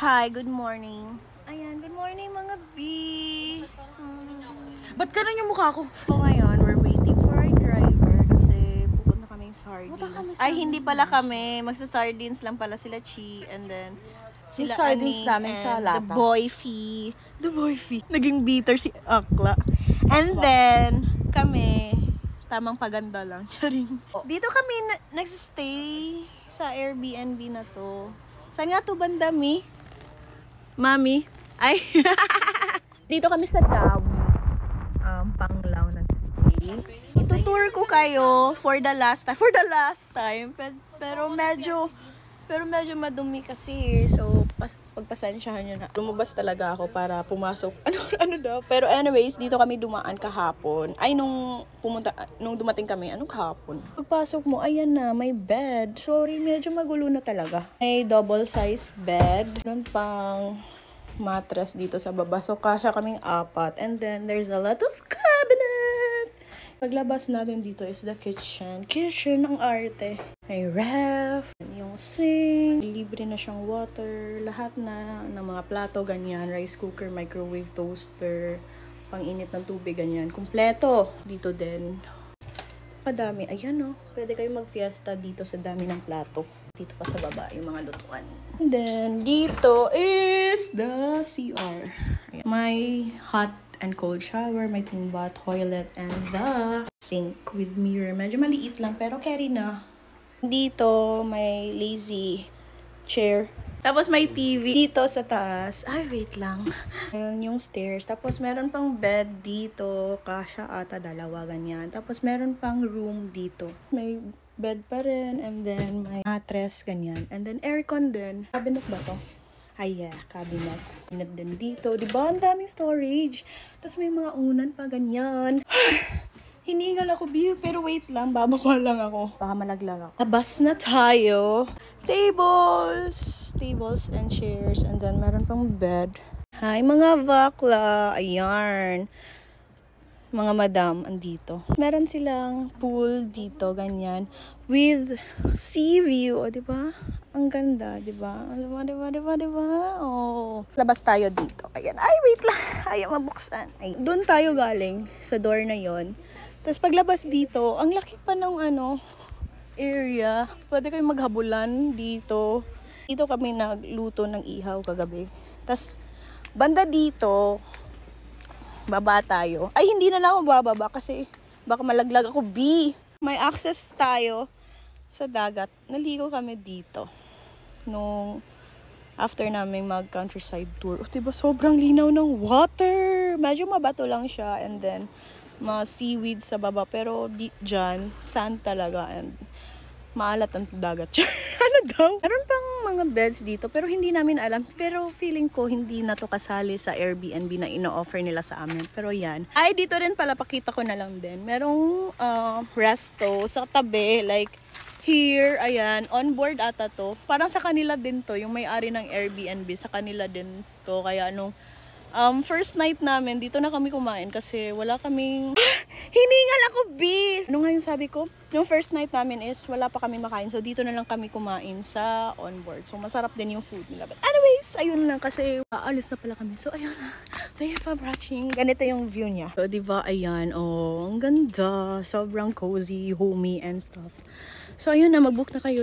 Hi, good morning. Ayan, good morning mga B. Ba't ganun yung mukha ko? So ngayon, we're waiting for our driver kasi pupunta kaming sardines. Kami Ay, hindi pala kami. Magsa-sardines lang pala sila Chi and then sila sardines Ani namin sa and lata. the boy fee. The boy fee. Naging bitter si Akla. And then, kami, tamang paganda lang. Charing. Dito kami nagsistay sa Airbnb na to. Saan nga to banda, Mi? Mami? Ay. Dito kami sa Dawi. Panglaw nagsistay. Itutour ko kayo for the last time. For the last time. Pero medyo madumi kasi. So, pagpasensyahan nyo na. Lumabas talaga ako para pumasok. Ano daw? Pero anyways, dito kami dumaan kahapon. Ay, nung dumating kami, anong kahapon? Pagpasok mo, ayan na, may bed. Sorry, medyo magulo na talaga. May double size bed. Meron pang mattress dito sa baba. So, kasya kaming 4. And then, there's a lot of cabinet. Paglabas natin dito is the kitchen. Kitchen ang arte. May ref, yung sink, libre na siyang water, lahat na ng mga plato, ganyan, rice cooker, microwave, toaster, pang-init ng tubig, ganyan. Kumpleto. Dito din. Padami. Ayan o. Pwede kayo mag-fiesta dito sa dami ng plato. Dito pa sa baba yung mga lutuan. And then, dito is the CR. Ayan. May hot and cold shower, may timba, toilet, and the sink with mirror. Medyo maliit lang, pero carry na. Dito, may lazy chair. Tapos may TV dito sa taas. Ay, wait lang. Ayan yung stairs. Tapos meron pang bed dito. Kasya ata, 2, ganyan. Tapos meron pang room dito. May bed pa rin. And then may mattress, ganyan. And then aircon din. Cabinet ba to? Ay, yeah, cabinet. Cabinet din dito. Diba? Ang daming storage. Tapos may mga unan pa, ganyan. Hiningal ako, Bill. Pero wait lang, bababa lang ako. Baka malaglag ako. Labas na tayo. Tables and chairs. And then, meron pang bed. Hi, mga bakla. Ayan. Mga madam, andito. Meron silang pool dito, ganyan. With sea view. O, diba? Ang ganda, diba? Diba? Oh. Labas tayo dito. Ayan. Ay, wait lang. Ayaw mabuksan. Ay, doon tayo galing sa door na yon. Tapos paglabas dito, ang laki pa ng area. Pwede kayong maghabulan dito. Dito kami nagluto ng ihaw kagabi. Tapos, banda dito, baba tayo. Ay, hindi na lang ako bababa kasi baka malaglag ako, B. May access tayo sa dagat. Naligo kami dito. Nung after namin mag-countryside tour. Diba, sobrang linaw ng water. Medyo mabato lang siya. And then, mga seaweed sa baba. Pero dyan, sand talaga. And maalat ang dagat. Ano daw? Meron pang mga beds dito. Pero hindi namin alam. Pero feeling ko, hindi na to kasali sa Airbnb na ino-offer nila sa amin. Pero yan. Ay, dito rin pala, pakita ko na lang din. Merong resto sa tabi. Like, here, ayan, on board ata to. Parang sa kanila din to, yung may-ari ng Airbnb, sa kanila din to. Kaya first night namin, dito na kami kumain kasi wala kaming... Hiningal ako, bis! Ano nga yung sabi ko? Yung first night namin is wala pa kami makain. So, dito na lang kami kumain sa onboard. So, masarap din yung food nila. But anyways, ayun lang kasi aalis na pala kami. So, ayun na. Thank you for watching. Ganito yung view niya. So, diba, ayan. Oh, ang ganda. Sobrang cozy, homey, and stuff. So, ayun na. Mag-book na kayo.